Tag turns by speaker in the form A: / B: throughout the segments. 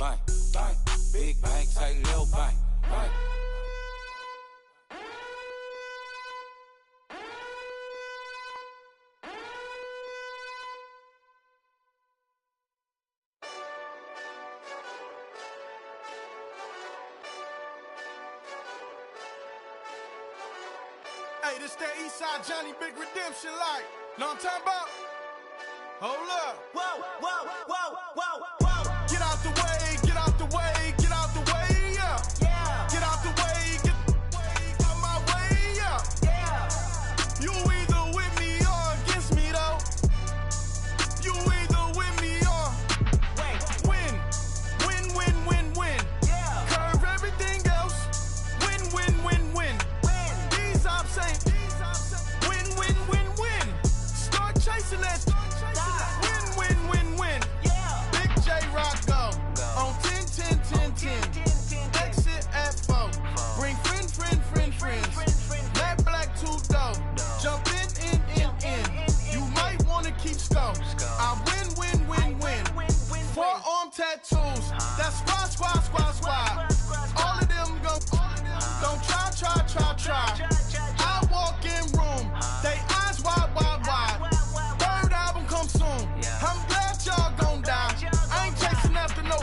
A: bang, bang. Big bang, say little bang, bang.
B: Hey, this that Eastside Johnny Big Redemption like. Know what I'm talking about? Hold up.
C: Whoa, whoa, whoa, whoa, whoa.
B: Get out the way, get out the way, get out the way, yeah.
C: Yeah.
B: Get out the way, get out my way, yeah.
C: Yeah.
B: You either with me or against me though. You either with me or win. Win, win, win, win.
C: Yeah.
B: Curve everything else. Win, win, win, win.
C: Win.
B: These ops ain't win, win, win, win. Start chasing that. Win, win, win, win.
C: Yeah.
B: Big J Rock go on 10, 10, 10, 10. Exit at 4. Bring friends. Black, two dope. Jump in. You might wanna keep scope. I win. Forearm tattoos. That's squad. All of them go. Don't try. I walk in room. They eyes wide. Third album come soon. I'm glad y'all gon' die. I ain't chasing after no.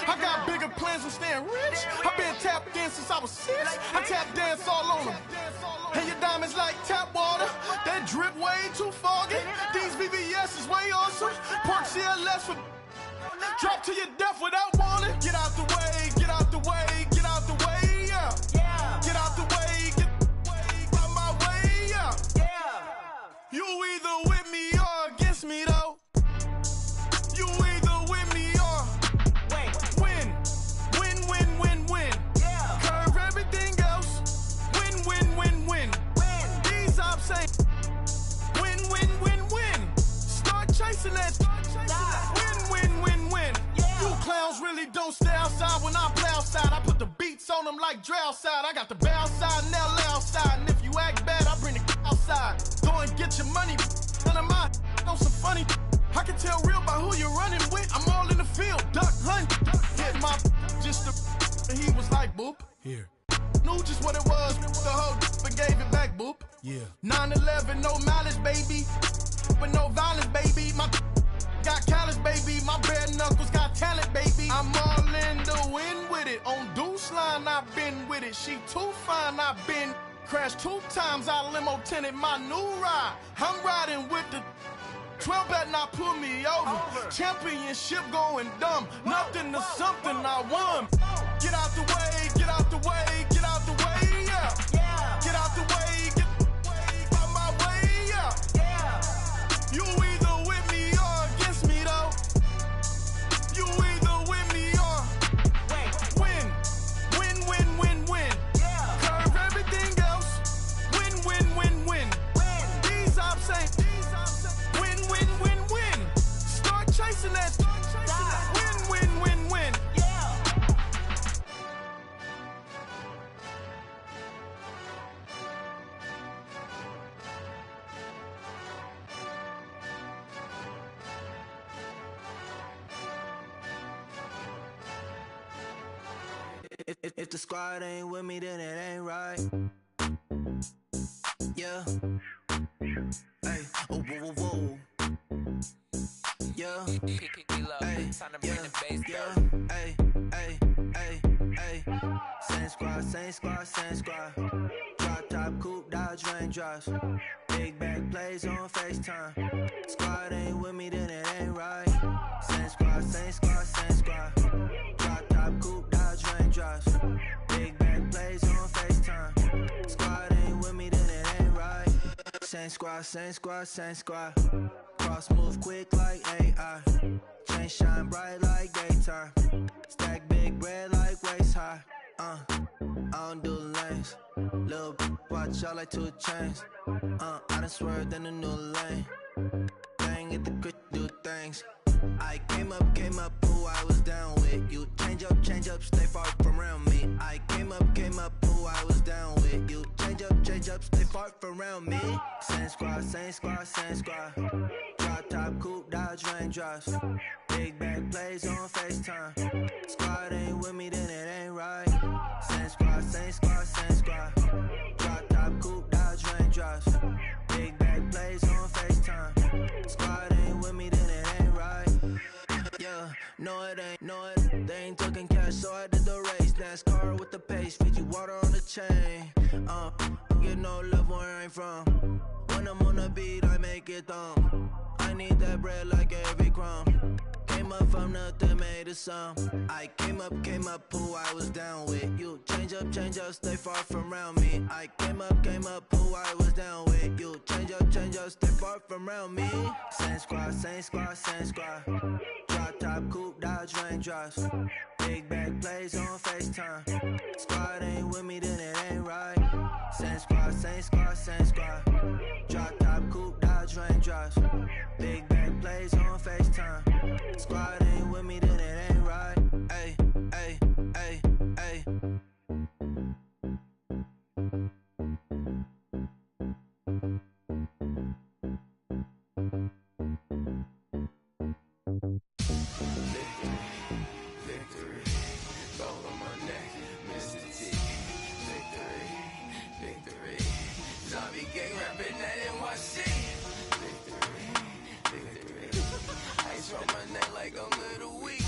B: I got bigger plans than staying rich. I been tapped in since I was 6. I tap dance all on them. And your diamonds like tap water. That drip way too foggy. These VVS is way awesome. Pork CLS for drop to your death without warning. Get out the way, yeah. Get out the way, get out my way, yeah. You either with me or against me though. You either with me or win. Curve everything else. Win. These ops ain't win. Start chasing that. Win. You clowns really don't stay outside when I play outside. I put the beats on them like Dre outside. I got the bow side and LA outside. And if you act bad, I bring the outside. Go and get your money. None of my on some funny. I can tell real by who you're running with. I'm all in the field, duck hunt. Hit my just and he was like, boop.
D: Here.
B: Knew just what it was. The whole and gave it back, boop.
D: Yeah.
B: 9/11, no mileage, baby. With no violence, baby. My got callous, baby. My bare knuckles got talent, baby. I'm all in the wind with it. On Deuce line, I've been with it. She too fine, I've been crashed 2 times. I limo tinted my new ride. I'm riding with the 12 better not pull me over. Championship going dumb. Nothing to something I won. Get out the way, yeah. Get out the way, get out my way, yeah. You either with me or against me though. You either with me or win. Curve everything else. Win. These ops ain't win. Start chasing that. Win.
C: If the squad ain't with me, then it ain't right. Yeah. Hey. Oh, whoa. Yeah. Hey. Yeah. Hey. Same squad. Drop top, coupe, Dodge raindrops. Big back plays on FaceTime. Squad ain't with me, then it ain't right. Same squad. Drop top, coupe, Dodge raindrops. Big back plays on FaceTime. Squad ain't with me, then it ain't right. Same squad. Cross move quick like AI. Chain shine bright like daytime. Stack big bread like waist high. I don't do lanes. Lil' watch out like 2 chains. I done swerved in a new lane. Bang at the crit, do things. I came up, who I was down with. You change up, stay far from around me. I came up, who I was down with. You change up, stay far from around me. Same squad. Drop top, coupe, Dodge raindrops. Big back plays on FaceTime. Squad ain't with me, then it ain't right. Same squad, same squad, same squad. Drop top, coupe, Dodge, raindrops. Big bag plays on FaceTime. Squad ain't with me, then it ain't right. Yeah, no it ain't, no it. They ain't talking cash, so I did the race. NASCAR with the pace, feed you water on the chain. Get no love where I ain't from. When I'm on the beat, I make it thump. I need that bread like every crumb. Came up from nothing, made a sum. I came up, who I was down with. You change up, stay far from around me. I came up, who I was down with. You change up, stay far from around me. Same squad, same squad, same squad. Drop top, coupe, Dodge, raindrops. Big bag plays on FaceTime. Squad ain't with me, then it ain't right. Same squad, same squad, same squad. Drop top, coupe, Dodge, raindrops. Big bag plays on FaceTime. Squad ain't with me, then it ain't right. Ay, ay, ay, ay.
A: Victory, gold on my neck, Mr. T. Victory, zombie gang rapping that NYC. Victory, ice on my neck like I'm little weak.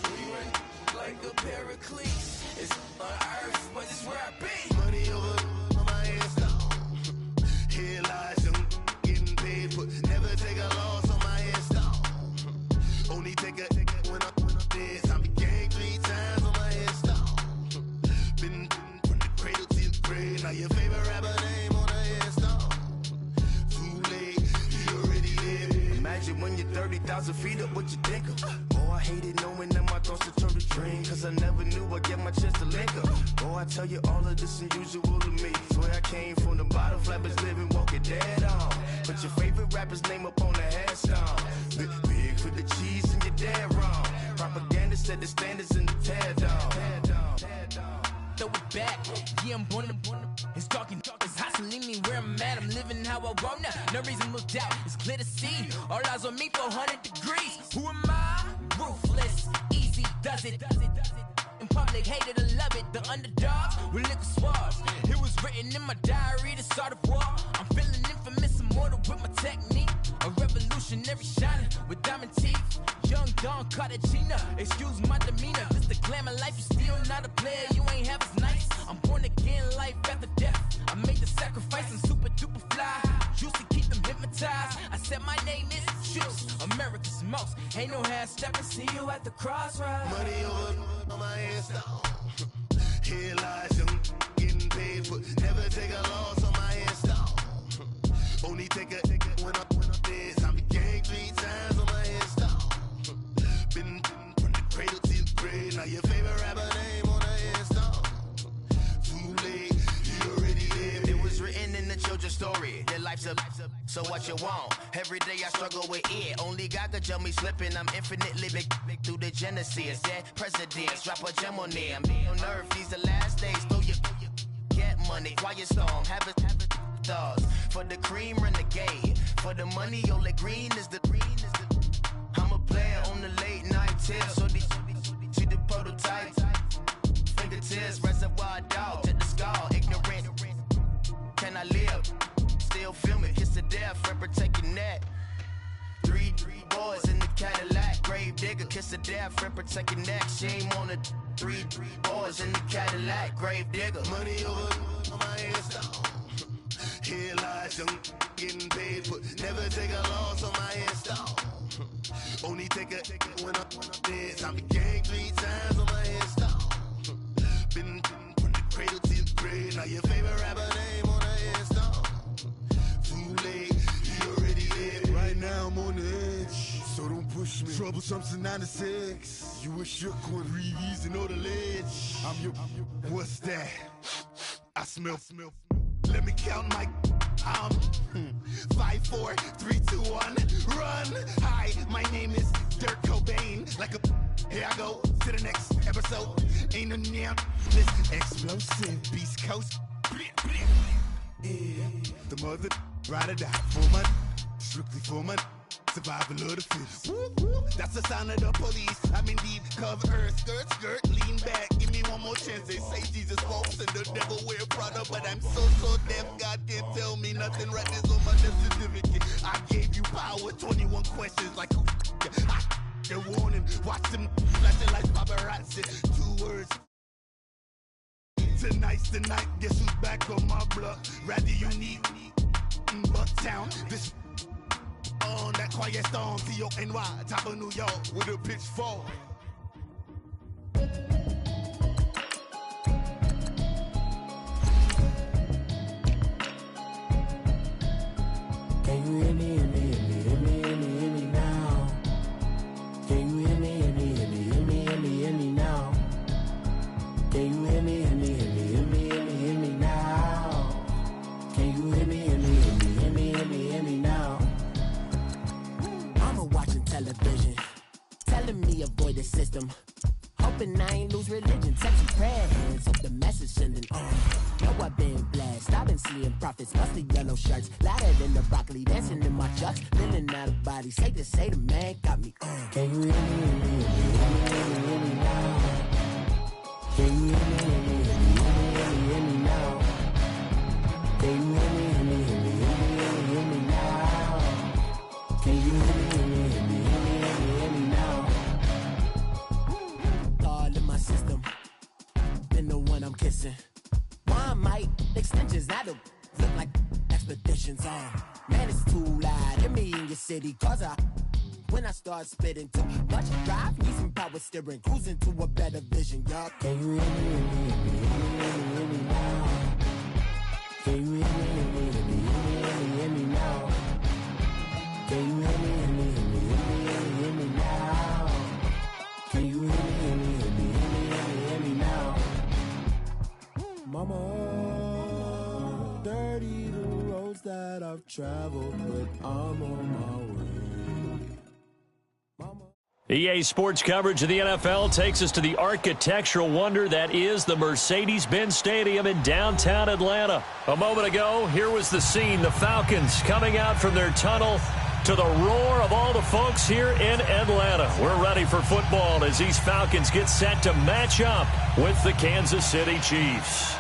A: We run like a pair of cleats. It's on earth, but it's where I be.
B: Money over on my hands down. Here lies young, getting paid, but never take a loss on my hands down. Only take a when I'm dead. I be gang 3 times on my hands down. Been from the cradle to the grave. Now your favorite rapper name on the hands down. Too late, you already live.
D: Imagine when you're 30,000 feet up, what you think of? Oh, I hated knowing that my thoughts would turn to dream. Cause I never knew I'd get my chance to link up. Oh, I tell you all of this unusual to me. Swear I came from the bottom, flappers living, walking dead on. Put your favorite rapper's name up on the headstone. Big for the cheese and you're dead wrong. Propaganda set the standards in the tear down.
E: Throw it back, yeah, I'm born to. It's talking, it's hustling me where I'm at. I'm living how I want now. No reason to doubt, it's clear to see. All eyes on me for 100 degrees. Who am I? Ruthless, easy, does it. In public, hate it or love it. The underdogs with liquor swabs. It was written in my diary to start a war. I'm feeling infamous, immortal with my technique. A revolutionary shining with diamond teeth. Young Don Cartagena, excuse my demeanor. This the glamour life, you still not a player, you ain't half as nice. I'm born again, life after death. I made the sacrifice and super duper fly. Juicy, keep them hypnotized. I said my name is Juice, America's most. Ain't no half stepping, see you at the crossroads.
B: Money over on my hands down. Here lies young, getting paid, but never take a loss on my hands down. Only take a when I'm dead. I be gang 3 times on my hands down. Been from the cradle to the grave. Now your favorite rapper name on the hands down. Too late, you already live.
D: It was written in the children's story. Your life's a so what you want. Every day I struggle with it. Only God could jump me slipping. I'm infinitely big through the genesis. Dead presidents, drop a gem on them. On earth, these the last days. Throw your get money, quiet storm. Have it dogs. For the cream, renegade. For the money, only green is the I'm a player on the late night tip. So these see the prototype. Fingertips, reservoir dog to the skull. Ignorant. Can I live? Still film it, kiss to death, friend protect your neck. 3 boys in the Cadillac, grave digger, kiss to death, friend protect your neck. Shame on the 3 boys in the Cadillac, grave digger.
B: Money over on my hands down. Here lies young, getting paid, but never take a loss on my hands down. Only take a when I'm dead. I be gang 3 times on my hands down. Been from the cradle to the grave. Now your favorite rapper name on the hands down. Too late, you already live. Right now I'm on the edge, so don't push me. Troublesome to 9 to 6. You a shook one, breathe easy, know the ledge. I'm your, what's that? I smell. Let me count my. I'm 5, 4, 3, 2, 1, run. Hi, my name is Dirk Cobain. Like a, here I go to the next episode. Ain't no damn this explosive Beast Coast. Yeah, the mother ride or die for my, strictly for my. survival of the fittest. That's the sign of the police. I'm indeed cover earth, skirt, lean back. Give me one more chance. They say Jesus false and the devil wear Prada, but I'm so deaf. God can't tell me nothing. Right is on my death certificate. I gave you power. 21 questions like the warning. Watch them flashing like paparazzi. 2 words. Tonight's the night. Guess who's back on my block? Rather unique. Bucktown. This on that quiet storm. T-O-N-Y. Top of New York with a pitchfork.
C: Can you hear me, hear me, hear me, hear me, hear me, hear me now? Can you hear me, hear me, hear me, hear me, hear me, hear me now? Can you hear me, hear me, hear me, hear me, hear me, hear me now? Can you hear me, hear me, hear me, hear me, hear me, hear me now? Mama watching television, telling me avoid the system. Hoping I ain't lose religion. Sexy prayer hands, hope the message sending on. Know I've been blessed, I've been seeing prophets, mostly yellow shirts, louder than the broccoli, dancing in my chucks, feeling out of body. Safe to say the man got me on. Can you hear me, hear me, hear me, hear me, hear me now? Can you hear me, hear me, hear me, hear me, hear me, hear me now? Can you hear me, hear me, hear me, hear me, hear me, hear me now? Can you hear me, hear me, hear me, hear me, hear me, hear me now? All in my system, been the one I'm kissing. One might extensions that'll look like expeditions on. Man, it's too loud. Hear me in your city, cause when I start spitting too much drive, need some power steering, cruising to a better vision, y'all. Can you hear me, hear me, hear me, hear me, hear me now? Can you hear me, hear me, hear me, hear me, hear me, hear me now? Can you hear me, hear me, hear me, hear me, hear me, hear me now? Can you hear me, hear me, hear me, hear me, hear me now? Mama, dirty the roads that I've traveled, but I'm on my way. Mama.
F: EA Sports coverage of the NFL takes us to the architectural wonder that is the Mercedes-Benz Stadium in downtown Atlanta. A moment ago, here was the scene. The Falcons coming out from their tunnel to the roar of all the folks here in Atlanta. We're ready for football as these Falcons get set to match up with the Kansas City Chiefs.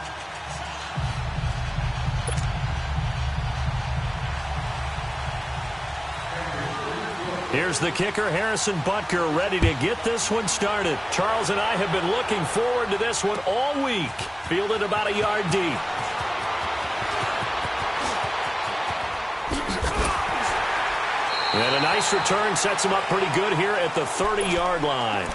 F: Here's the kicker, Harrison Butker, ready to get this one started. Charles and I have been looking forward to this one all week. Fielded about a yard deep. And a nice return sets him up pretty good here at the 30-yard line.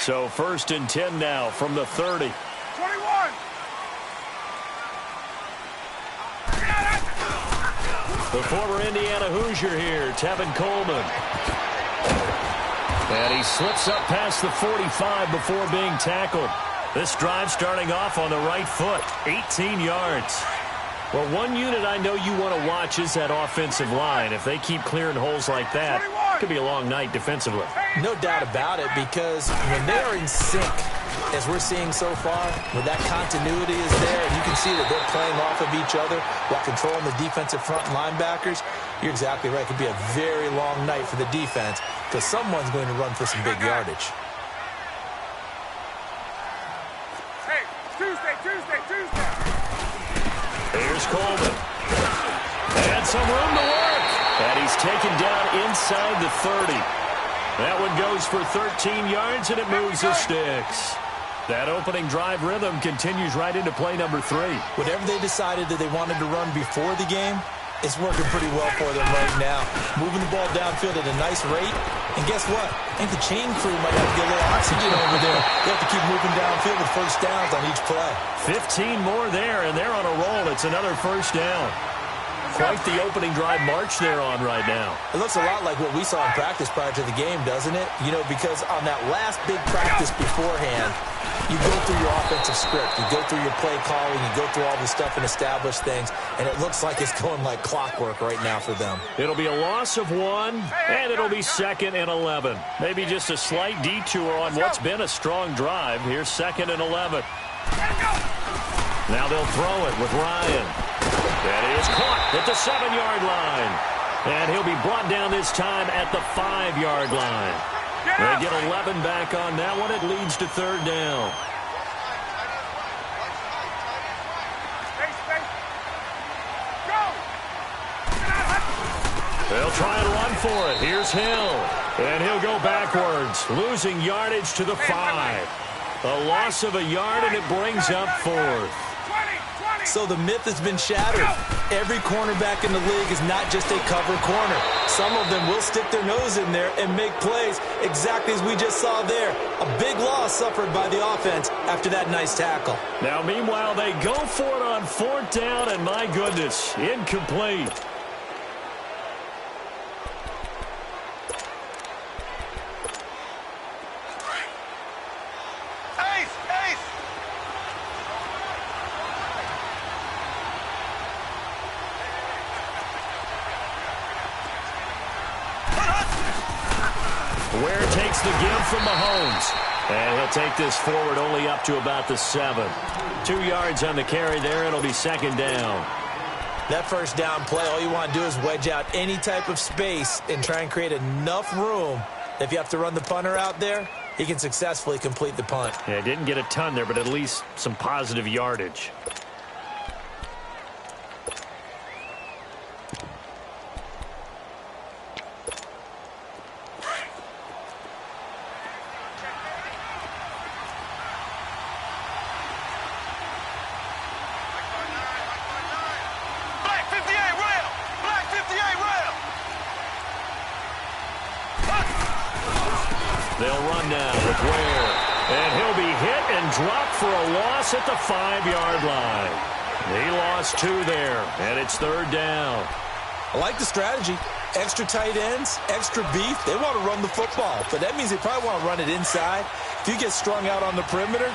F: So 1st and 10 now from the 30.
B: 21.
F: The former Indiana Hoosier here, Tevin Coleman. And he slips up past the 45 before being tackled. This drive starting off on the right foot, 18 yards. Well, one unit I know you want to watch is that offensive line. If they keep clearing holes like that, it could be a long night defensively.
G: No doubt about it, because when they are in sync, as we're seeing so far, when that continuity is there, and you can see that they're playing off of each other while controlling the defensive front linebackers, you're exactly right. It could be a very long night for the defense because someone's going to run for some big yardage.
B: Hey, Tuesday.
F: Here's Coleman. And some room to work. And he's taken down inside the 30. That one goes for 13 yards, and it moves the sticks. That opening drive rhythm continues right into play number 3.
G: Whatever they decided that they wanted to run before the game, it's working pretty well for them right now. Moving the ball downfield at a nice rate. And guess what? I think the chain crew might have to get a little oxygen over there. They have to keep moving downfield with first downs on each play.
F: 15 more there, and they're on a roll. It's another first down. quite the opening drive march they're on right now.
G: It looks a lot like what we saw in practice prior to the game, doesn't it? You know, because on that last big practice beforehand, you go through your offensive script, you go through your play calling, you go through all this stuff and establish things, and it looks like it's going like clockwork right now for them.
F: It'll be a loss of 1, and it'll be 2nd and 11. Maybe just a slight detour on what's been a strong drive. Here's 2nd and 11. Now they'll throw it with Ryan. And he is caught at the 7-yard line. And he'll be brought down this time at the 5-yard line. They get 11 back on that one. It leads to 3rd down. They'll try and run for it. Here's Hill. And he'll go backwards, losing yardage to the 5. A loss of a yard, and it brings up 4th.
G: So the myth has been shattered. Every cornerback in the league is not just a cover corner. Some of them will stick their nose in there and make plays exactly as we just saw there. A big loss suffered by the offense after that nice tackle.
F: Now, meanwhile, they go for it on 4th down, and my goodness, incomplete. Ware takes the give from Mahomes. And he'll take this forward only up to about the 7. 2 yards on the carry there. It'll be 2nd down.
G: That first down play, all you want to do is wedge out any type of space and try and create enough room. If you have to run the punter out there, he can successfully complete the punt.
F: Yeah, didn't get a ton there, but at least some positive yardage. They'll run now with Ware. And he'll be hit and dropped for a loss at the 5-yard line. He lost 2 there, and it's 3rd down.
G: I like the strategy. Extra tight ends, extra beef. They want to run the football, but that means they probably want to run it inside. If you get strung out on the perimeter,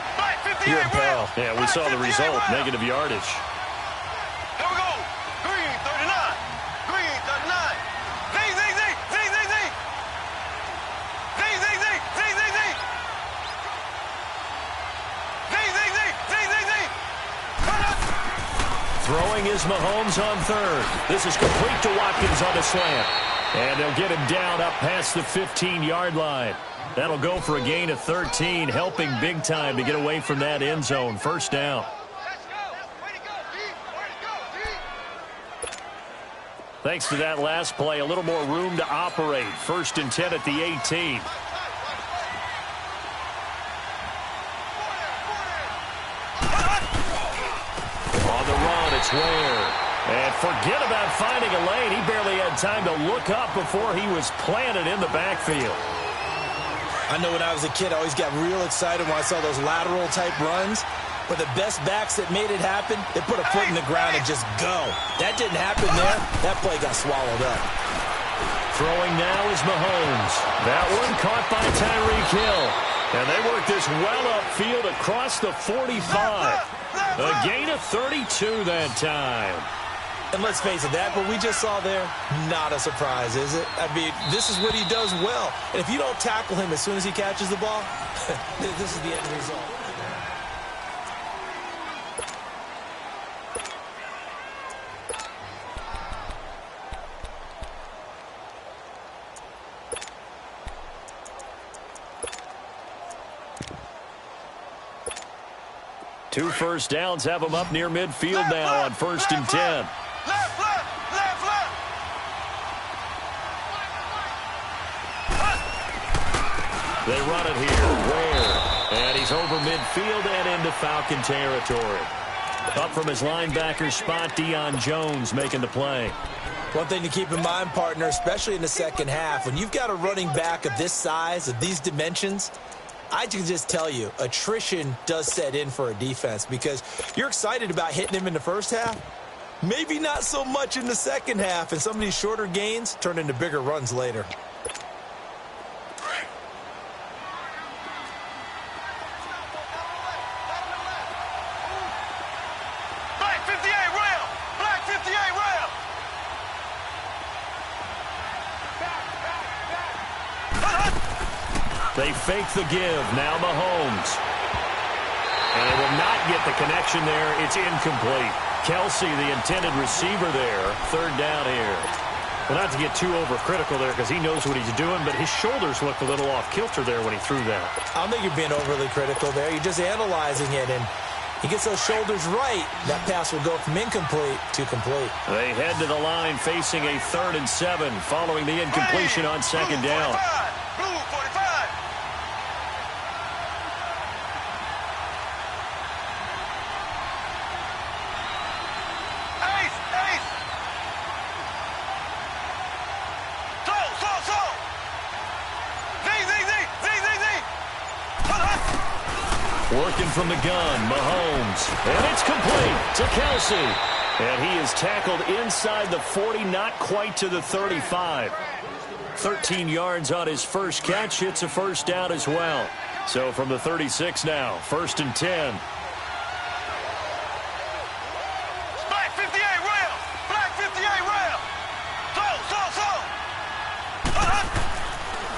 G: you're in peril.
F: Yeah, we saw the result, negative yardage.
B: Here we go. Green, 39. Green, 39.
F: Throwing is Mahomes on 3rd. This is complete to Watkins on a slant. And they'll get him down up past the 15-yard line. That'll go for a gain of 13, helping big time to get away from that end zone. 1st down. Thanks to that last play, a little more room to operate. 1st and 10 at the 18. On the run, it's Ware. And forget about finding a lane. He barely had time to look up before he was planted in the backfield.
G: I know when I was a kid, I always got real excited when I saw those lateral-type runs. But the best backs that made it happen, they put a foot in the ground and just go. That didn't happen there. That play got swallowed up.
F: Throwing now is Mahomes. That one caught by Tyreek Hill. And they work this well upfield across the 45. A gain of 32 that time.
G: And let's face it, that what we just saw there, not a surprise, is it? I mean, this is what he does well. And if you don't tackle him as soon as he catches the ball, this is the end result.
F: Two first downs have them up near midfield now on 1st and 10. They run it here. Ware. And he's over midfield and into Falcon territory. Up from his linebacker spot, Deion Jones making the play.
G: One thing to keep in mind, partner, especially in the second half, when you've got a running back of this size, of these dimensions, I can just tell you, attrition does set in for a defense because you're excited about hitting him in the first half, Maybe not so much in the second half, and some of these shorter gains turn into bigger runs later.
B: Black 58 rail! Black 58 rail!
F: They fake the give. Now Mahomes. And they will not get the connection there. It's incomplete. Kelsey, the intended receiver there. Third down here. Well, not to get too overcritical there because he knows what he's doing, but his shoulders looked a little off kilter there when he threw that.
G: I don't think you're being overly critical there. You're just analyzing it, and he gets those shoulders right. That pass will go from incomplete to complete.
F: They head to the line facing a 3rd and 7 following the incompletion on second down.
B: Blue 45!
F: Working from the gun, Mahomes. And it's complete to Kelsey. And he is tackled inside the 40, not quite to the 35. 13 yards on his first catch. It's a first down as well. So from the 36 now, 1st and 10.
B: Black 58 rail! Black 58 rail!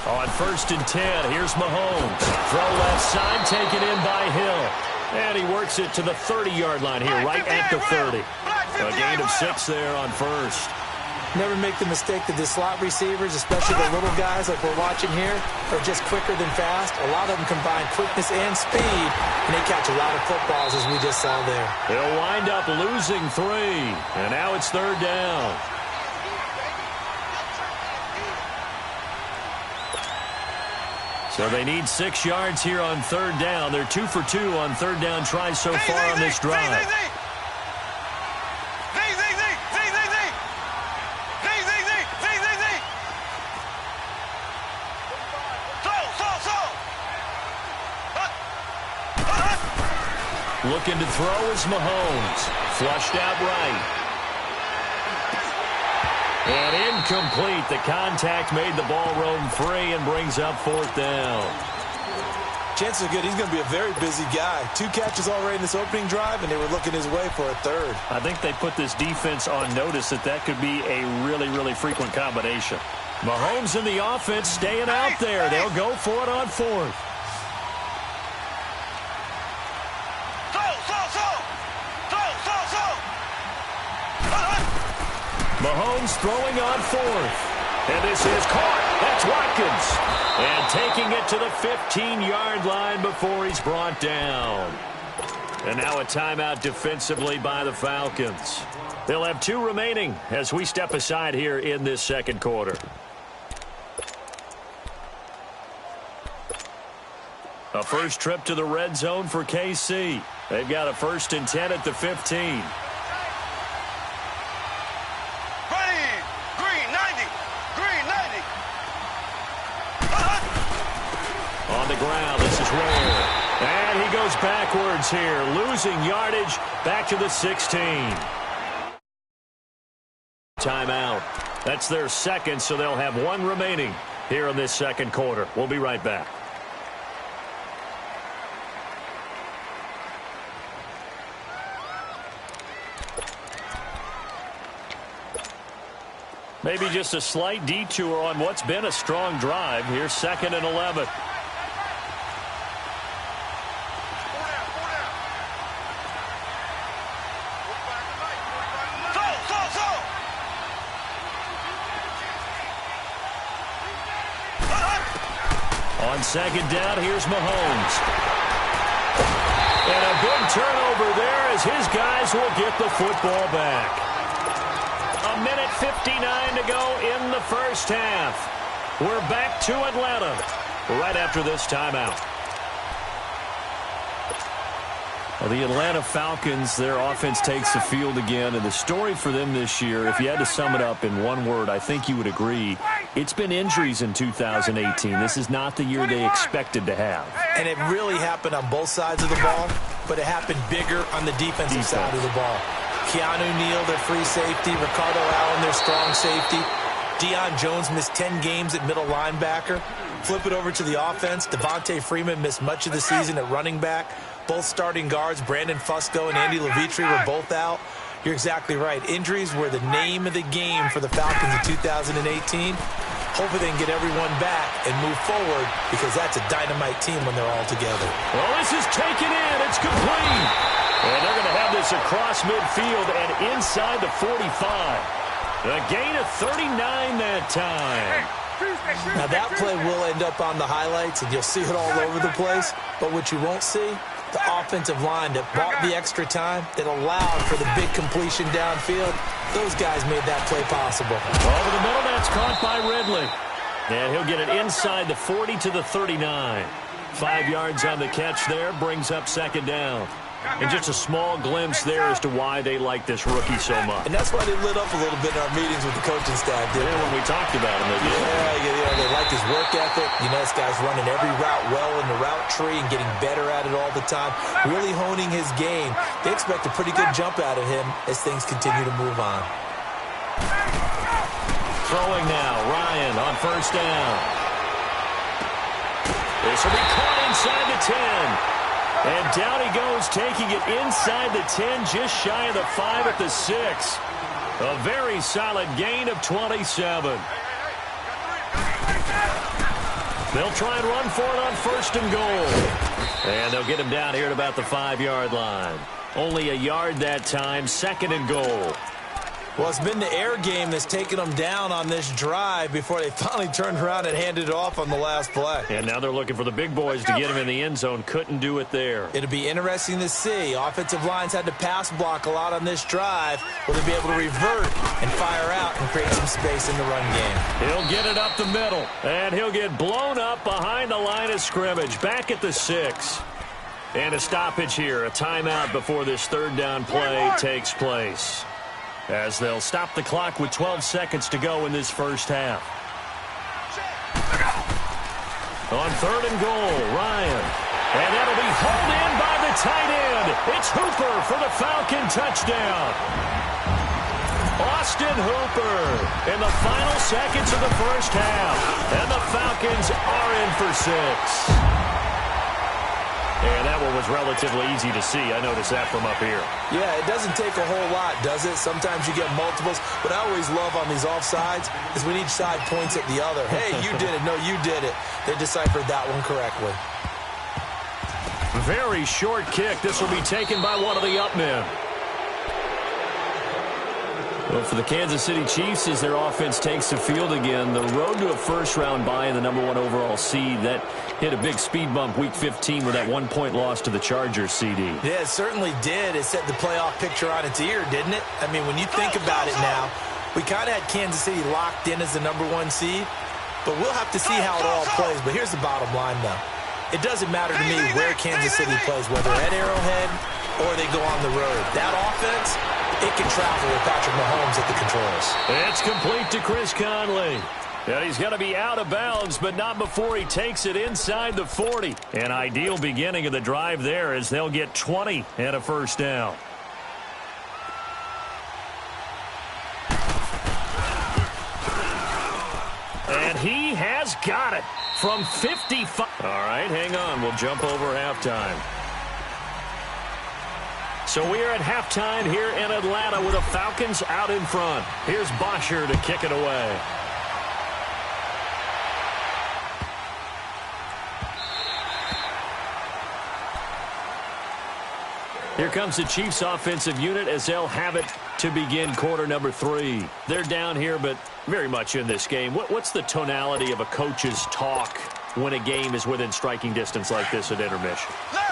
F: On 1st and 10, here's Mahomes. Throw left side, taken in by Hill. And he works it to the 30-yard line here, right at the 30. A gain of 6 there on 1st.
G: Never make the mistake that the slot receivers, especially the little guys like we're watching here, are just quicker than fast. A lot of them combine quickness and speed, and they catch a lot of footballs, as we just saw there.
F: They'll wind up losing 3, and now it's 3rd down. So they need 6 yards here on 3rd down. They're 2 for 2 on 3rd down tries so far on this drive. Looking to throw is Mahomes. Flushed out right. And incomplete. The contact made the ball roam free and brings up 4th down.
G: Chances are good he's going to be a very busy guy. 2 catches already in this opening drive, and they were looking his way for a 3rd.
F: I think they put this defense on notice that could be a really, really frequent combination. Mahomes and the offense staying out there. They'll go for it on 4th. Mahomes throwing on 4th. And this is caught. That's Watkins. And taking it to the 15-yard line before he's brought down. And now a timeout defensively by the Falcons. They'll have 2 remaining as we step aside here in this second quarter. A first trip to the red zone for KC. They've got a 1st and 10 at the 15. Ground. This is rare. And he goes backwards here, losing yardage back to the 16. Timeout. That's their second, so they'll have 1 remaining here in this second quarter. We'll be right back. Maybe just a slight detour on what's been a strong drive. Here's 2nd and 11. On 2nd down, here's Mahomes. And a big turnover there as his guys will get the football back. 1:59 to go in the first half. We're back to Atlanta right after this timeout. Well, the Atlanta Falcons, their offense takes the field again, and the story for them this year, if you had to sum it up in one word, I think you would agree, it's been injuries in 2018. This is not the year they expected to have.
G: And it really happened on both sides of the ball, but it happened bigger on the defensive side of the ball. Keanu Neal, their free safety. Ricardo Allen, their strong safety. Deion Jones missed 10 games at middle linebacker. Flip it over to the offense. Devontae Freeman missed much of the season at running back. Both starting guards, Brandon Fusco and Andy Levitre, were both out. You're exactly right. Injuries were the name of the game for the Falcons in 2018. Hopefully they can get everyone back and move forward, because that's a dynamite team when they're all together.
F: Well, this is taken in. It's complete. And they're going to have this across midfield and inside the 45. A gain of 39 that time.
G: Now that play will end up on the highlights, and you'll see it all over the place. But what you won't see, the offensive line that bought the extra time, that allowed for the big completion downfield. Those guys made that play possible.
F: Over the middle, that's caught by Ridley. And he'll get it inside the 40 to the 39. 5 yards on the catch there, brings up second down. And just a small glimpse there as to why they like this rookie so much.
G: And that's why they lit up a little bit in our meetings with the coaching staff, didn't they?
F: When we talked about him, they did.
G: Yeah, they like his work ethic. You know, this guy's running every route well in the route tree and getting better at it all the time, really honing his game. They expect a pretty good jump out of him as things continue to move on.
F: Throwing now, Ryan on first down. This will be caught inside the 10. And down he goes, taking it inside the 10, just shy of the 5 at the 6. A very solid gain of 27. They'll try and run for it on first and goal. And they'll get him down here at about the 5-yard line. Only a yard that time, second and goal.
G: Well, it's been the air game that's taken them down on this drive before they finally turned around and handed it off on the last play.
F: And now they're looking for the big boys to get him in the end zone. Couldn't do it there.
G: It'll be interesting to see. Offensive lines had to pass block a lot on this drive. Will they be able to revert and fire out and create some space in the run game?
F: He'll get it up the middle, and he'll get blown up behind the line of scrimmage. Back at the 6. And a stoppage here, a timeout before this third down play takes place, as they'll stop the clock with 12 seconds to go in this first half. On third and goal, Ryan. And that'll be hauled in by the tight end. It's Hooper for the Falcon touchdown. Austin Hooper in the final seconds of the first half. And the Falcons are in for 6. And that one was relatively easy to see. I noticed that from up here.
G: Yeah, it doesn't take a whole lot, does it? Sometimes you get multiples. What I always love on these offsides is when each side points at the other. Hey, you did it. No, you did it. They deciphered that one correctly.
F: Very short kick. This will be taken by one of the up men. Well, for the Kansas City Chiefs, as their offense takes the field again, the road to a first-round bye in the #1 overall seed, that hit a big speed bump week 15 with that 1-point loss to the Chargers, CD.
G: Yeah, it certainly did. It set the playoff picture on its ear, didn't it? I mean, when you think about it now, we kind of had Kansas City locked in as the #1 seed, but we'll have to see how it all plays. But here's the bottom line, though. It doesn't matter to me where Kansas City plays, whether at Arrowhead or they go on the road. That offense, it can travel with Patrick Mahomes at the controls.
F: It's complete to Chris Conley. And he's going to be out of bounds, but not before he takes it inside the 40. An ideal beginning of the drive there, as they'll get 20 and a first down. And he has got it from 55. All right, hang on. We'll jump over halftime. So we are at halftime here in Atlanta with the Falcons out in front. Here's Bosher to kick it away. Here comes the Chiefs offensive unit as they'll have it to begin quarter number 3. They're down here, but very much in this game. What's the tonality of a coach's talk when a game is within striking distance like this at intermission?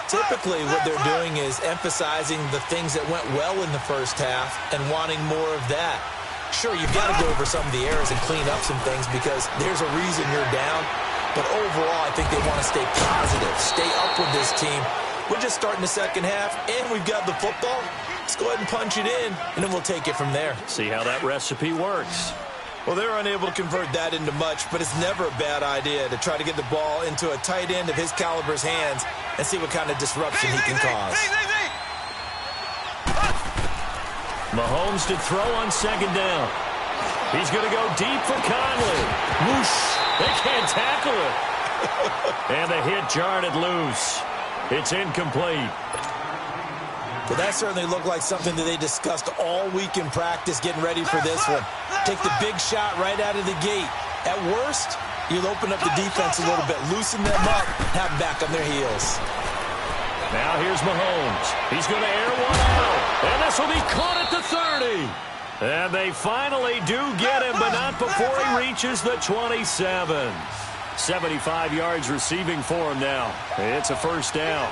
G: Typically, what they're doing is emphasizing the things that went well in the first half and wanting more of that. Sure, you've got to go over some of the errors and clean up some things because there's a reason you're down. But overall, I think they want to stay positive, stay up with this team. We're just starting the second half, and we've got the football. Let's go ahead and punch it in, and then we'll take it from there.
F: See how that recipe works.
G: Well, they're unable to convert that into much, but it's never a bad idea to try to get the ball into a tight end of his caliber's hands and see what kind of disruption he can cause.
F: Mahomes to throw on second down. He's going to go deep for Conley. Whoosh. They can't tackle it. And the hit jarred it loose. It's incomplete.
G: But that certainly looked like something that they discussed all week in practice, getting ready for this one. Take the big shot right out of the gate. At worst, you'll open up the defense a little bit, loosen them up, have them back on their heels.
F: Now here's Mahomes. He's going to air one out. And this will be caught at the 30. And they finally do get him, but not before he reaches the 27. 75 yards receiving for him now. It's a first down.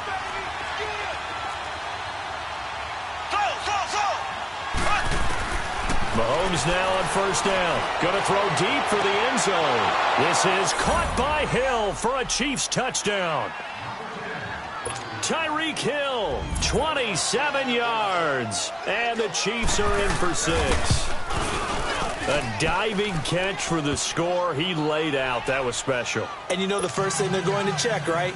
F: Mahomes now on first down. Going to throw deep for the end zone. This is caught by Hill for a Chiefs touchdown. Tyreek Hill, 27 yards. And the Chiefs are in for 6. A diving catch for the score. He laid out. That was special.
G: And you know the first thing they're going to check, right?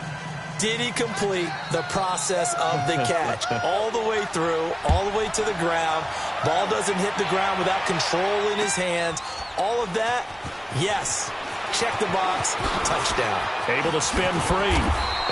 G: Did he complete the process of the catch? All the way through, all the way to the ground. Ball doesn't hit the ground without control in his hands. All of that, yes. Check the box, touchdown.
F: Able to spin free.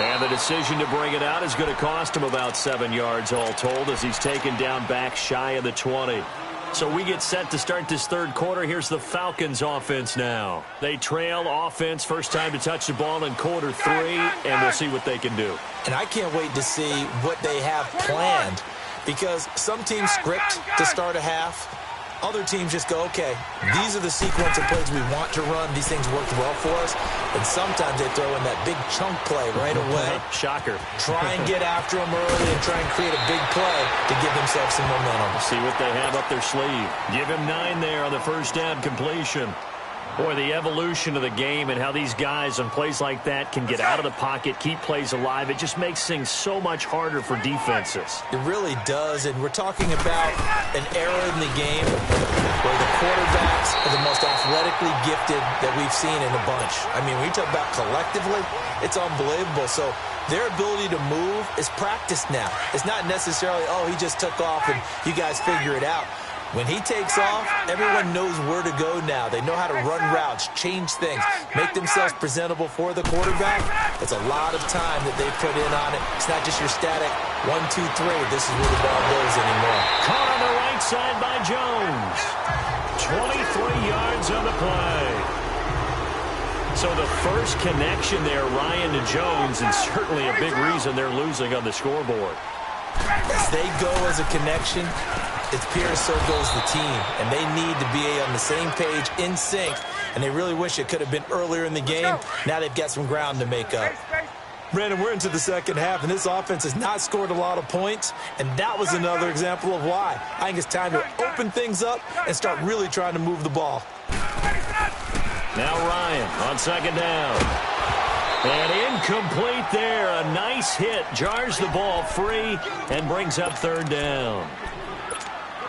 F: And the decision to bring it out is going to cost him about 7 yards all told as he's taken down back shy of the 20. So we get set to start this third quarter. Here's the Falcons offense now. They trail offense, first time to touch the ball in quarter 3, and we'll see what they can do.
G: And I can't wait to see what they have planned, because some teams script to start a half. Other teams just go, okay, these are the sequence of plays we want to run. These things worked well for us. And sometimes they throw in that big chunk play right away.
F: Shocker.
G: Try and get after them early and try and create a big play to give themselves some momentum.
F: See what they have up their sleeve. Give him 9 there on the first down completion. Boy, the evolution of the game and how these guys on plays like that can get out of the pocket, keep plays alive, it just makes things so much harder for defenses.
G: It really does, and we're talking about an era in the game where the quarterbacks are the most athletically gifted that we've seen in a bunch. I mean, when you talk about collectively, it's unbelievable. So their ability to move is practiced now. It's not necessarily, oh, he just took off and you guys figure it out. When he takes off, everyone knows where to go now. They know how to run routes, change things, make themselves presentable for the quarterback. It's a lot of time that they put in on it. It's not just your static 1, 2, 3. This is where the ball goes anymore.
F: Caught on the right side by Jones. 23 yards on the play. So the first connection there, Ryan to Jones, and certainly a big reason they're losing on the scoreboard.
G: As they go as a connection, it's Pierce, so goes the team. And they need to be on the same page, in sync. And they really wish it could have been earlier in the game. Now they've got some ground to make up. Brandon, we're into the second half, and this offense has not scored a lot of points. And that was another example of why. I think it's time to open things up and start really trying to move the ball.
F: Now Ryan on second down. And incomplete there. A nice hit. Jars the ball free and brings up third down.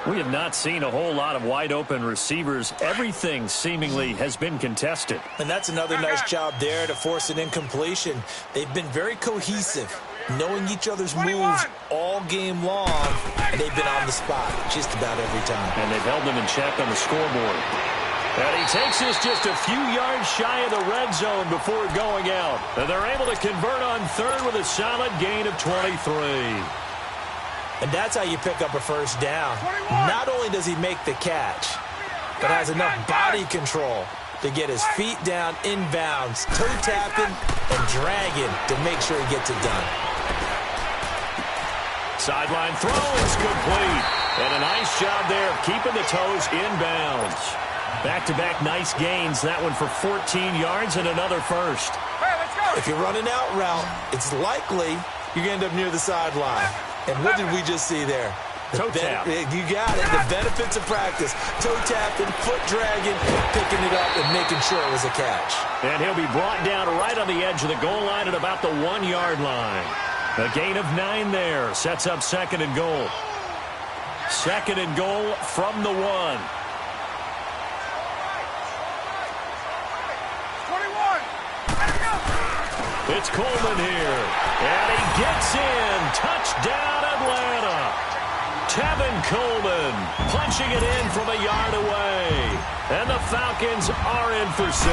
F: We have not seen a whole lot of wide-open receivers. Everything seemingly has been contested.
G: And that's another nice job there to force an incompletion. They've been very cohesive, knowing each other's moves all game long, and they've been on the spot just about every time.
F: And they've held them in check on the scoreboard. And he takes this just a few yards shy of the red zone before going out. And they're able to convert on third with a solid gain of 23.
G: And that's how you pick up a first down. Not only does he make the catch, but has enough body control to get his feet down inbounds, toe tapping and dragging to make sure he gets it done.
F: Sideline throw is complete. And a nice job there of keeping the toes inbounds. Back-to-back nice gains. That one for 14 yards and another first.
G: If you're running out route, it's likely you're going to end up near the sideline. And what did we just see there?
F: Toe tap.
G: You got it. The benefits of practice. Toe tapping, foot dragging, picking it up, and making sure it was a catch.
F: And he'll be brought down right on the edge of the goal line at about the 1-yard line. A gain of 9 there. Sets up second and goal. Second and goal from the 1.
B: 21.
F: It's Coleman here. And he gets in. Touchdown, Atlanta. Tevin Coleman punching it in from a yard away. And the Falcons are in for 6.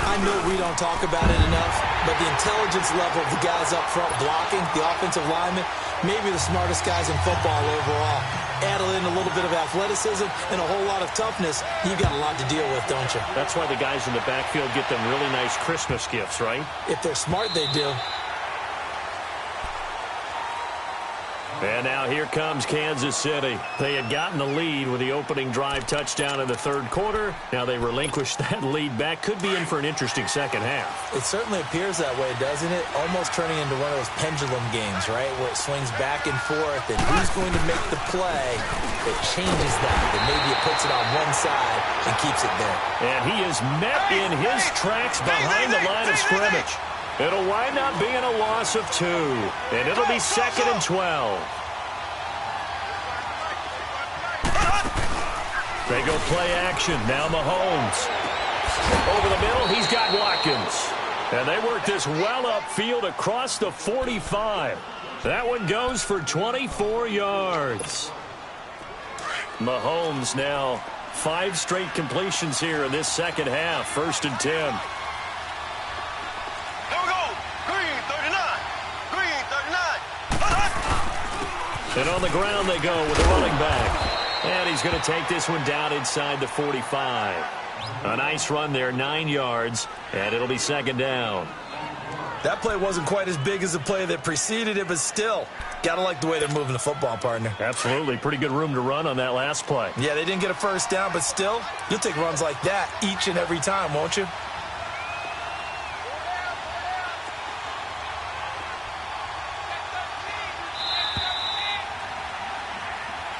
G: I know we don't talk about it enough, but the intelligence level of the guys up front blocking, the offensive linemen, maybe the smartest guys in football overall. Add in a little bit of athleticism and a whole lot of toughness, you've got a lot to deal with, don't you?
F: That's why the guys in the backfield get them really nice Christmas gifts, right?
G: If they're smart, they do.
F: And now here comes Kansas City. They had gotten the lead with the opening drive touchdown in the third quarter. Now they relinquished that lead back. Could be in for an interesting second half.
G: It certainly appears that way, doesn't it? Almost turning into one of those pendulum games, right, where it swings back and forth, and who's going to make the play that changes that, that maybe it puts it on one side and keeps it there.
F: And he is met in his tracks behind the line of scrimmage. It'll wind up being a loss of 2, and it'll be 2nd and 12. They go play action. Now Mahomes. Over the middle, he's got Watkins. And they work this well upfield across the 45. That one goes for 24 yards. Mahomes now 5 straight completions here in this second half. 1st and 10. And on the ground they go with the running back. And he's going to take this one down inside the 45. A nice run there, 9 yards, and it'll be 2nd down.
G: That play wasn't quite as big as the play that preceded it, but still, got to like the way they're moving the football, partner.
F: Absolutely. Pretty good room to run on that last play.
G: Yeah, they didn't get a first down, but still, you'll take runs like that each and every time, won't you?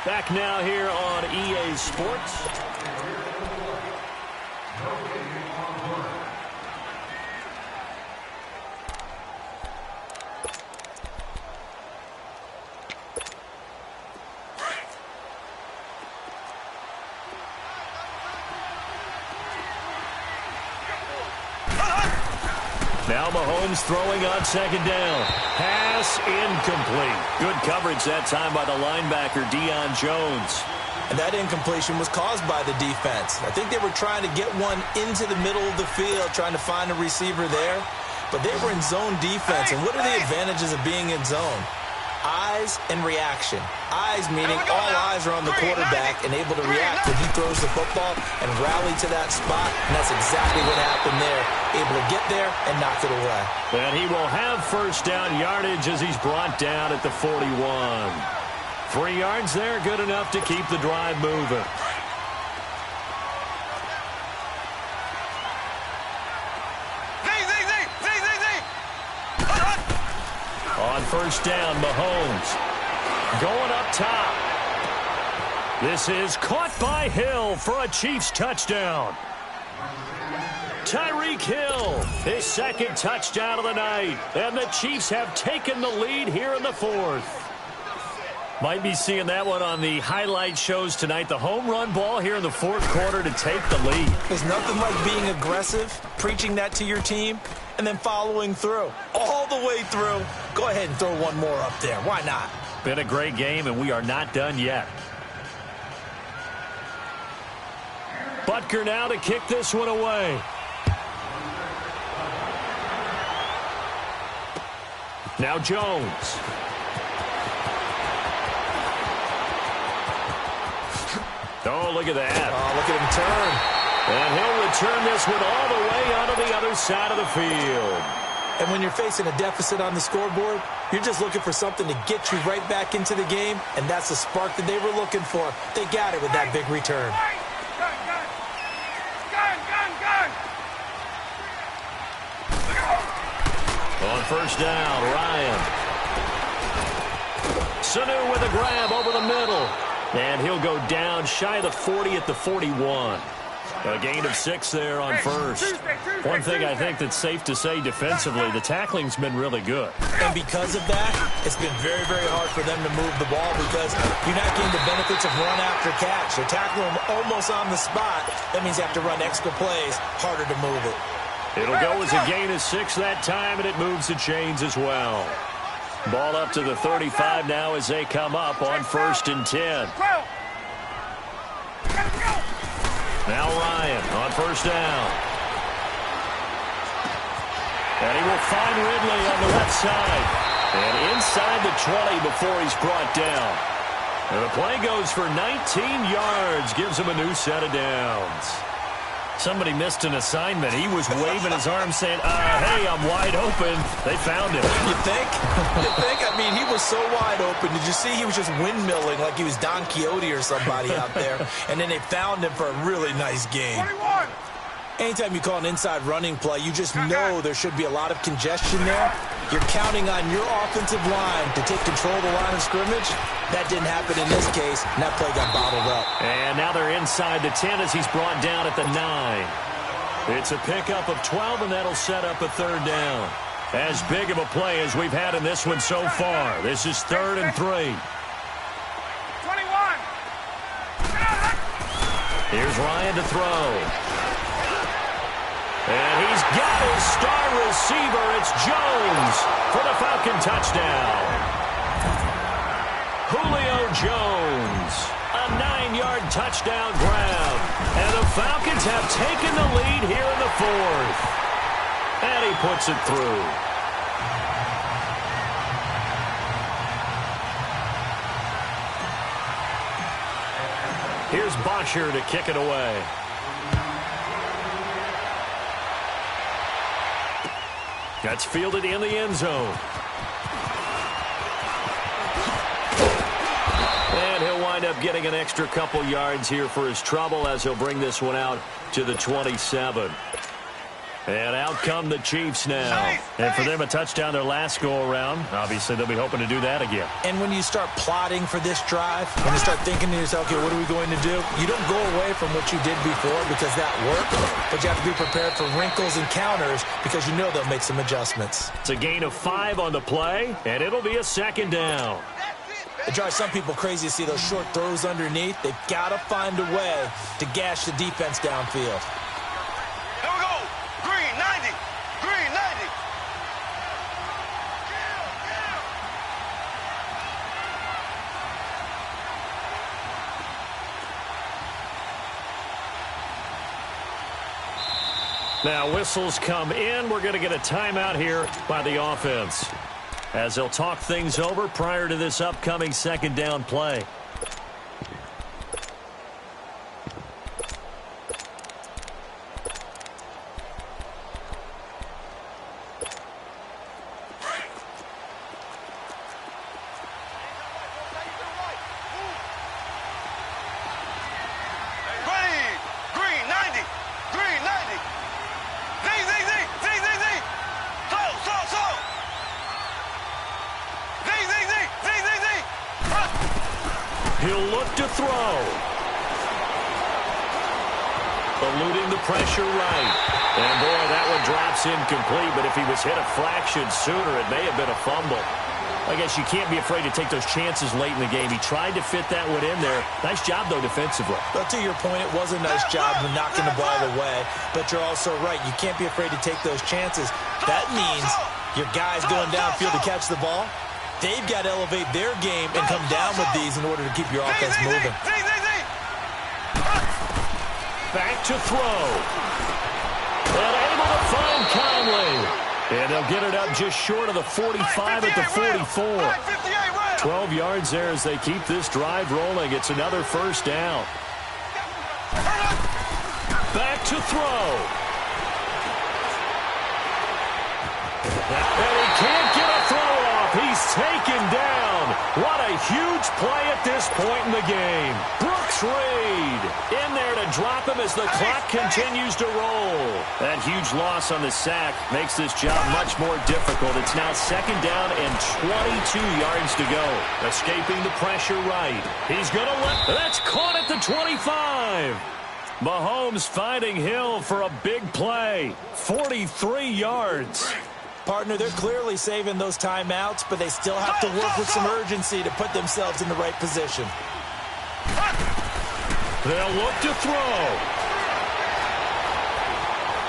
F: Back now here on EA Sports. Now Mahomes throwing on 2nd down. Pass incomplete. Good coverage that time by the linebacker, Deion Jones.
G: And that incompletion was caused by the defense. I think they were trying to get one into the middle of the field, trying to find a receiver there. But they were in zone defense. And what are the advantages of being in zone? Eyes and reaction. Eyes meaning all eyes are on the quarterback and able to react when he throws the football and rally to that spot. And that's exactly what happened there. Able to get there and knock it away.
F: And he will have 1st down yardage as he's brought down at the 41. 3 yards there, good enough to keep the drive moving. On 1st down, Mahomes going up top. This is caught by Hill for a Chiefs touchdown. Tyreek Hill, his 2nd touchdown of the night. And the Chiefs have taken the lead here in the 4th. Might be seeing that one on the highlight shows tonight. The home run ball here in the 4th quarter to take the lead.
G: There's nothing like being aggressive, preaching that to your team, and then following through. All the way through. Go ahead and throw one more up there. Why not?
F: Been a great game, and we are not done yet. Butker now to kick this one away. Now Jones. Oh, look at that.
G: Oh, look at him turn.
F: And he'll return this one all the way onto the other side of the field.
G: And when you're facing a deficit on the scoreboard, you're just looking for something to get you right back into the game, and that's the spark that they were looking for. They got it with that big return.
F: On 1st down, Ryan. Sanu with a grab over the middle. And he'll go down shy of the 40 at the 41. A gain of 6 there on 1st. One thing I think that's safe to say defensively, the tackling's been really good.
G: And because of that, it's been very, very hard for them to move the ball because you're not getting the benefits of run after catch. They're tackling them almost on the spot. That means you have to run extra plays, harder to move it.
F: It'll go as a gain of 6 that time, and it moves the chains as well. Ball up to the 35 now as they come up on 1st and 10. Now Ryan on 1st down. And he will find Ridley on the left side. And inside the 20 before he's brought down. And the play goes for 19 yards. Gives him a new set of downs. Somebody missed an assignment. He was waving his arm saying, hey, I'm wide open. They found him.
G: You think? You think? I mean, he was so wide open. Did you see he was just windmilling like he was Don Quixote or somebody out there? And then they found him for a really nice game.
B: 21.
G: Anytime you call an inside running play, you just know there should be a lot of congestion there. You're counting on your offensive line to take control of the line of scrimmage. That didn't happen in this case, and that play got bottled up.
F: And now they're inside the 10 as he's brought down at the 9. It's a pickup of 12, and that'll set up a 3rd down. As big of a play as we've had in this one so far. This is 3rd and 3.
B: 21.
F: Here's Ryan to throw. And he's got his star receiver. It's Jones for the Falcon touchdown. Julio Jones, a 9-yard touchdown grab. And the Falcons have taken the lead here in the 4th. And he puts it through. Here's Bosher to kick it away. That's fielded in the end zone. And he'll wind up getting an extra couple yards here for his trouble as he'll bring this one out to the 27. And out come the Chiefs now. And for them, a touchdown their last go-around. Obviously, they'll be hoping to do that again.
G: And when you start plotting for this drive, when you start thinking to yourself, okay, what are we going to do? You don't go away from what you did before because that worked, but you have to be prepared for wrinkles and counters because you know they'll make some adjustments.
F: It's a gain of 5 on the play, and it'll be a 2nd down.
G: It drives some people crazy to see those short throws underneath. They've got to find a way to gash the defense downfield.
B: Here we go. Green 90. Green 90.
F: Now whistles come in. We're going to get a timeout here by the offense as they'll talk things over prior to this upcoming 2nd down play. He'll look to throw. Eluding the pressure right. And boy, that one drops incomplete, but if he was hit a fraction sooner, it may have been a fumble. I guess you can't be afraid to take those chances late in the game. He tried to fit that one in there. Nice job, though, defensively.
G: But to your point, it was a nice job of knocking the ball away. But you're also right. You can't be afraid to take those chances. That means your guys going downfield to catch the ball, they've got to elevate their game and come down with these in order to keep your offense moving.
F: Back to throw. And able to find Conley. And they'll get it up just short of the 45 at the 44. 12 yards there as they keep this drive rolling. It's another 1st down. Back to throw. And he can't get a throw off. He's taken down. What a huge play at this point in the game. Brooks Reed in there to drop him as the clock continues to roll. That huge loss on the sack makes this job much more difficult. It's now 2nd down and 22 yards to go. Escaping the pressure right. He's going to let... That's caught at the 25. Mahomes finding Hill for a big play. 43 yards.
G: Partner, they're clearly saving those timeouts, but they still have to work with some urgency to put themselves in the right position.
F: They'll look to throw.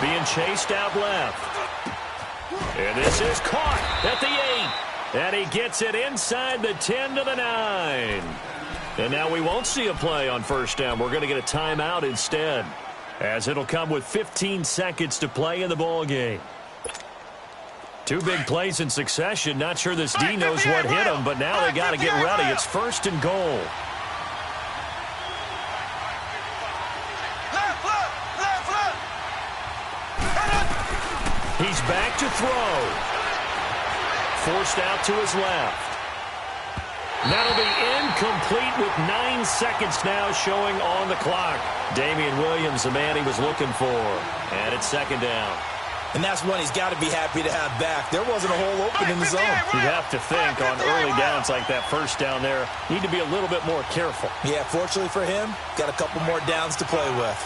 F: Being chased out left. And this is caught at the 8. And he gets it inside the 10 to the 9. And now we won't see a play on first down. We're going to get a timeout instead, as it'll come with 15 seconds to play in the ball game. Two big plays in succession. Not sure this D knows what hit him, but now they got to get ready. It's first and goal. He's back to throw. Forced out to his left. That'll be incomplete with 9 seconds now showing on the clock. Damian Williams, the man he was looking for. And it's second down.
G: And that's one he's got to be happy to have back. There wasn't a hole open in the zone.
F: You'd have to think on early downs like that first down there, need to be a little bit more careful.
G: Yeah, fortunately for him, got a couple more downs to play with.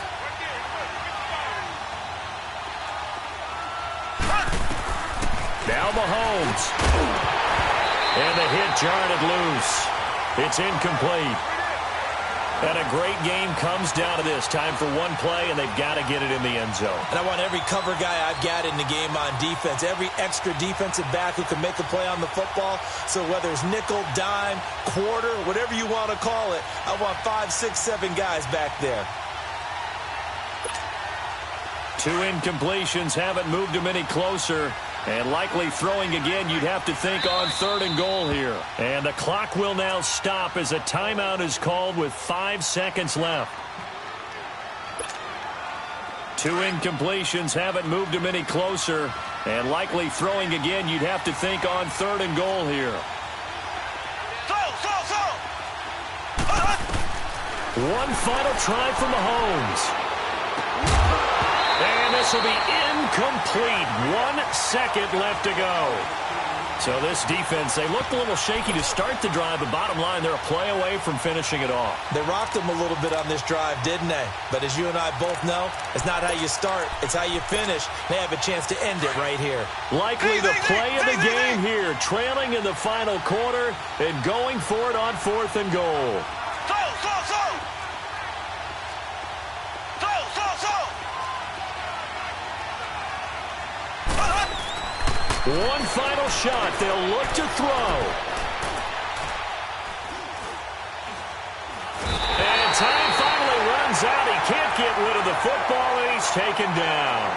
F: Now Mahomes. And the hit jarred it loose. It's incomplete. And a great game comes down to this. Time for one play, and they've got to get it in the end zone.
G: And I want every cover guy I've got in the game on defense, every extra defensive back who can make a play on the football. So whether it's nickel, dime, quarter, whatever you want to call it, I want 5, 6, 7 guys back there.
F: 2 incompletions haven't moved him any closer. And likely throwing again, you'd have to think on third and goal here. And the clock will now stop as a timeout is called with 5 seconds left. 2 incompletions haven't moved him any closer. And likely throwing again, you'd have to think on third and goal here. One final try for Mahomes. And this will be incomplete. 1 second left to go. So this defense, they looked a little shaky to start the drive, but bottom line, they're a play away from finishing it off.
G: They rocked them a little bit on this drive, didn't they? But as you and I both know, it's not how you start, it's how you finish. They have a chance to end it right here.
F: Likely the play of the game here, trailing in the final quarter and going for it on fourth and goal. One final shot. They'll look to throw. And time finally runs out. He can't get rid of the football, and he's taken down.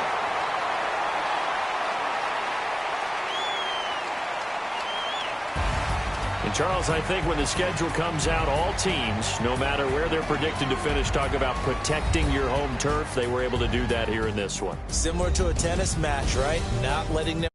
F: And Charles, I think when the schedule comes out, all teams, no matter where they're predicted to finish, talk about protecting your home turf. They were able to do that here in this one.
G: Similar to a tennis match, right? Not letting them